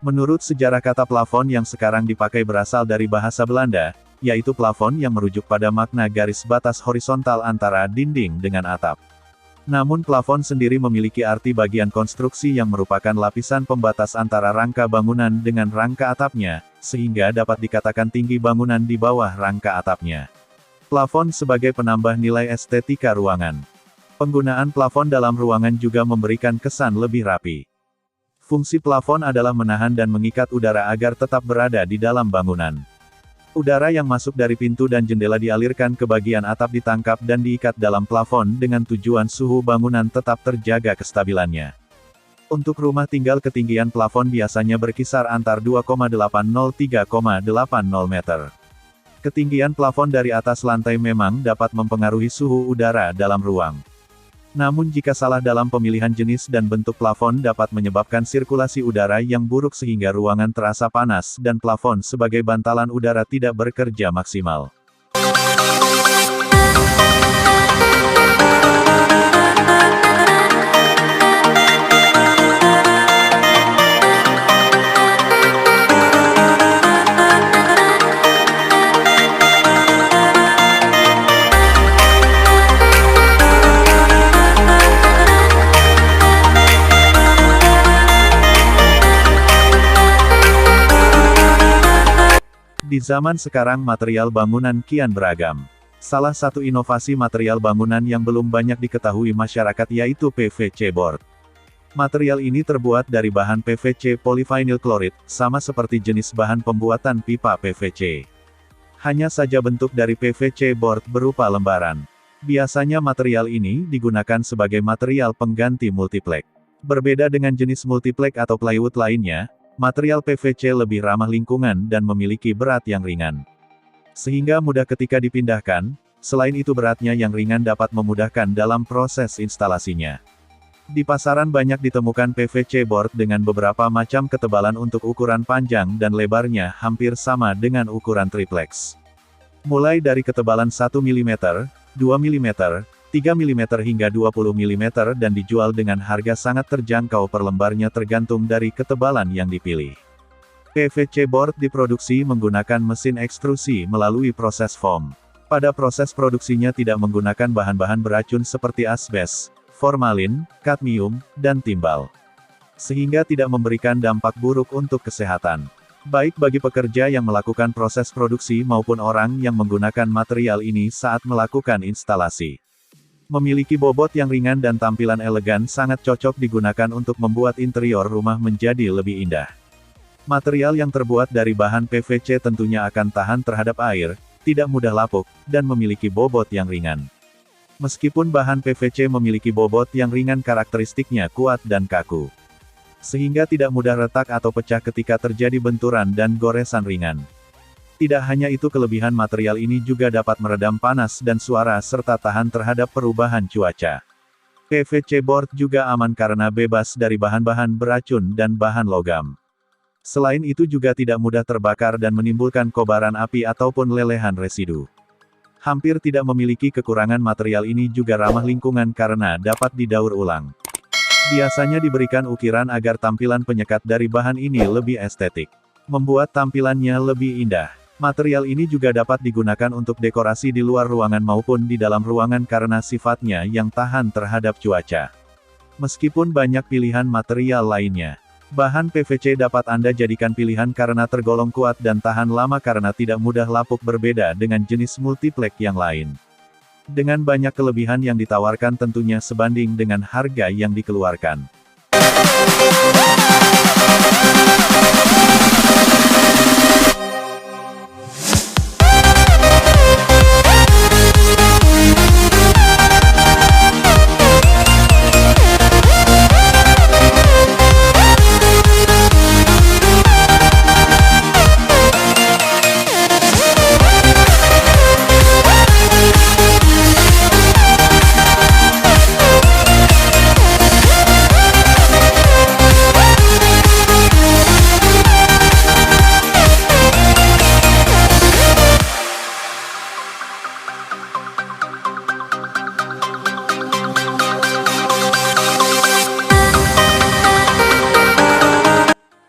Menurut sejarah kata plafon yang sekarang dipakai berasal dari bahasa Belanda, yaitu plafon yang merujuk pada makna garis batas horizontal antara dinding dengan atap. Namun plafon sendiri memiliki arti bagian konstruksi yang merupakan lapisan pembatas antara rangka bangunan dengan rangka atapnya, sehingga dapat dikatakan tinggi bangunan di bawah rangka atapnya. Plafon sebagai penambah nilai estetika ruangan. Penggunaan plafon dalam ruangan juga memberikan kesan lebih rapi. Fungsi plafon adalah menahan dan mengikat udara agar tetap berada di dalam bangunan. Udara yang masuk dari pintu dan jendela dialirkan ke bagian atap ditangkap dan diikat dalam plafon dengan tujuan suhu bangunan tetap terjaga kestabilannya. Untuk rumah tinggal ketinggian plafon biasanya berkisar antar 2,80–3,80 meter. Ketinggian plafon dari atas lantai memang dapat mempengaruhi suhu udara dalam ruang. Namun jika salah dalam pemilihan jenis dan bentuk plafon dapat menyebabkan sirkulasi udara yang buruk sehingga ruangan terasa panas dan plafon sebagai bantalan udara tidak bekerja maksimal. Di zaman sekarang material bangunan kian beragam. Salah satu inovasi material bangunan yang belum banyak diketahui masyarakat yaitu PVC board. Material ini terbuat dari bahan PVC polyvinyl chloride, sama seperti jenis bahan pembuatan pipa PVC. Hanya saja bentuk dari PVC board berupa lembaran. Biasanya material ini digunakan sebagai material pengganti multiplek. Berbeda dengan jenis multiplek atau plywood lainnya, material PVC lebih ramah lingkungan dan memiliki berat yang ringan. Sehingga mudah ketika dipindahkan, selain itu beratnya yang ringan dapat memudahkan dalam proses instalasinya. Di pasaran banyak ditemukan PVC board dengan beberapa macam ketebalan untuk ukuran panjang dan lebarnya hampir sama dengan ukuran triplex. Mulai dari ketebalan 1 mm, 2 mm, 3 mm hingga 20 mm dan dijual dengan harga sangat terjangkau per lembarnya tergantung dari ketebalan yang dipilih. PVC board diproduksi menggunakan mesin ekstrusi melalui proses foam. Pada proses produksinya tidak menggunakan bahan-bahan beracun seperti asbes, formalin, kadmium, dan timbal. Sehingga tidak memberikan dampak buruk untuk kesehatan. Baik bagi pekerja yang melakukan proses produksi maupun orang yang menggunakan material ini saat melakukan instalasi. Memiliki bobot yang ringan dan tampilan elegan sangat cocok digunakan untuk membuat interior rumah menjadi lebih indah. Material yang terbuat dari bahan PVC tentunya akan tahan terhadap air, tidak mudah lapuk, dan memiliki bobot yang ringan. Meskipun bahan PVC memiliki bobot yang ringan karakteristiknya kuat dan kaku. Sehingga tidak mudah retak atau pecah ketika terjadi benturan dan goresan ringan. Tidak hanya itu kelebihan material ini juga dapat meredam panas dan suara serta tahan terhadap perubahan cuaca. PVC board juga aman karena bebas dari bahan-bahan beracun dan bahan logam. Selain itu juga tidak mudah terbakar dan menimbulkan kobaran api ataupun lelehan residu. Hampir tidak memiliki kekurangan material ini juga ramah lingkungan karena dapat didaur ulang. Biasanya diberikan ukiran agar tampilan penyekat dari bahan ini lebih estetik. Membuat tampilannya lebih indah. Material ini juga dapat digunakan untuk dekorasi di luar ruangan maupun di dalam ruangan karena sifatnya yang tahan terhadap cuaca. Meskipun banyak pilihan material lainnya, bahan PVC dapat Anda jadikan pilihan karena tergolong kuat dan tahan lama karena tidak mudah lapuk berbeda dengan jenis multiplek yang lain. Dengan banyak kelebihan yang ditawarkan tentunya sebanding dengan harga yang dikeluarkan.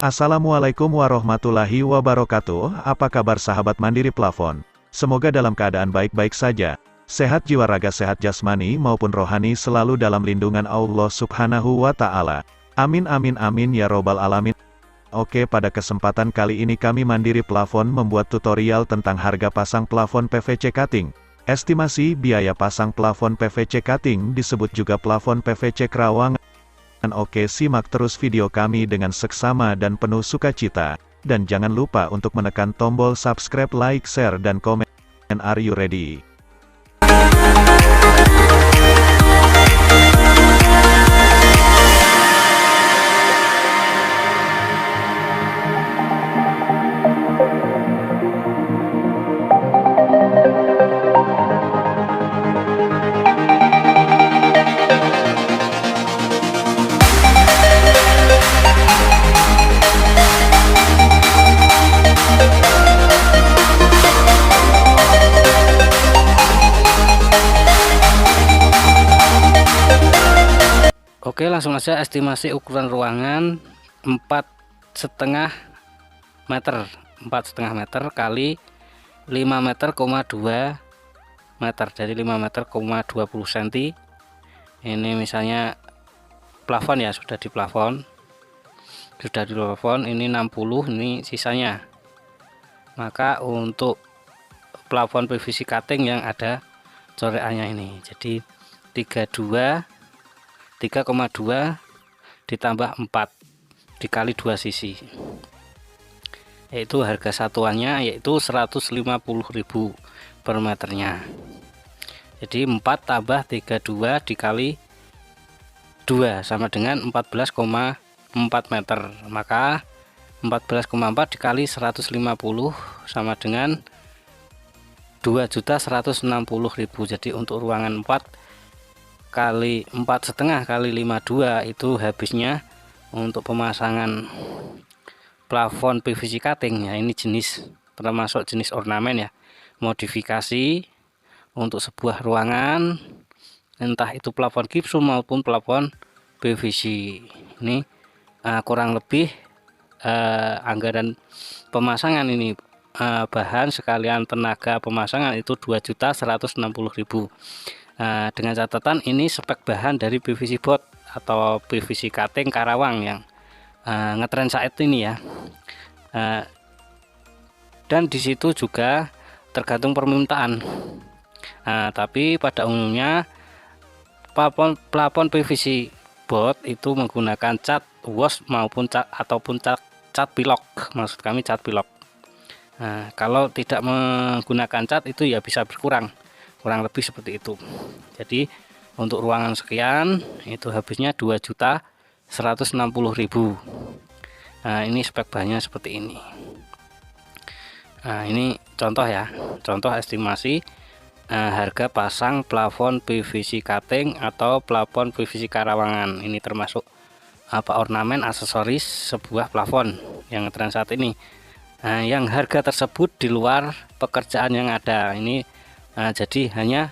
Assalamualaikum warahmatullahi wabarakatuh. Apa kabar sahabat Mandiri Plafon? Semoga dalam keadaan baik-baik saja. Sehat jiwa raga, sehat jasmani maupun rohani, selalu dalam lindungan Allah Subhanahu wa Ta'ala. Amin amin amin ya robbal alamin. Oke, pada kesempatan kali ini kami Mandiri Plafon membuat tutorial tentang harga pasang plafon PVC cutting. Estimasi biaya pasang plafon PVC cutting, disebut juga plafon PVC kerawangan. Oke, simak terus video kami dengan seksama dan penuh sukacita. Dan jangan lupa untuk menekan tombol subscribe, like, share, dan komen. Are you ready? Oke, langsung aja estimasi ukuran ruangan 4,5 meter, 4,5 meter kali 5 meter,2 meter, jadi 5 meter,20 cm. Ini misalnya plafon ya, sudah di plafon, ini 60, ini sisanya. Maka untuk plafon PVC cutting yang ada corekannya ini, jadi 3,2 ditambah 4 dikali 2 sisi, yaitu harga satuannya yaitu 150.000 per meternya. Jadi 4 tambah 32 dikali 2 sama dengan 14,4 meter, maka 14,4 dikali 150 sama dengan 2.160.000. Jadi untuk ruangan 4 kali 4,5 kali 52 itu habisnya untuk pemasangan plafon PVC cutting ya. Ini jenis, termasuk jenis ornamen ya, modifikasi untuk sebuah ruangan, entah itu plafon gipsum maupun plafon PVC. Ini kurang lebih anggaran pemasangan ini, bahan sekalian tenaga pemasangan itu 2.160.000. Dengan catatan ini spek bahan dari PVC board atau PVC cutting Karawang yang ngetren saat ini ya. Dan disitu juga tergantung permintaan. Tapi pada umumnya plafon PVC board itu menggunakan cat wash maupun cat ataupun cat pilok. Maksud kami cat pilok. Kalau tidak menggunakan cat itu ya bisa berkurang. Kurang lebih seperti itu. Jadi untuk ruangan sekian itu habisnya 2.160.000. Ini spek bahannya seperti ini. Ini contoh ya, contoh estimasi harga pasang plafon PVC cutting atau plafon PVC Karawangan. Ini termasuk ornamen aksesoris sebuah plafon yang tren saat ini. Yang harga tersebut di luar pekerjaan yang ada. Ini jadi hanya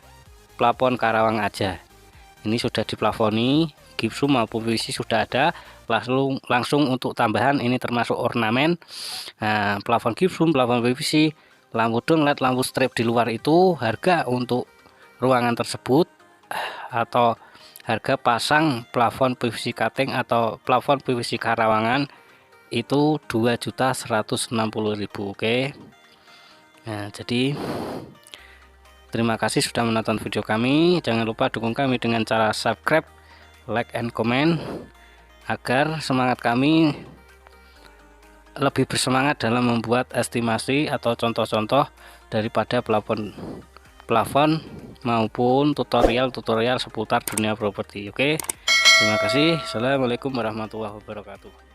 plafon Karawang aja. Ini sudah diplafoni, gipsum maupun PVC sudah ada. Langsung untuk tambahan ini termasuk ornamen, plafon gipsum, plafon PVC, lampu dong, LED, lampu strip di luar itu. Harga untuk ruangan tersebut atau harga pasang plafon PVC cutting atau plafon PVC Karawangan itu 2.160.000. Oke. Jadi terima kasih sudah menonton video kami. Jangan lupa dukung kami dengan cara subscribe, like, and comment agar semangat kami lebih bersemangat dalam membuat estimasi atau contoh-contoh daripada plafon maupun tutorial seputar dunia properti. Oke. Terima kasih. Assalamualaikum warahmatullahi wabarakatuh.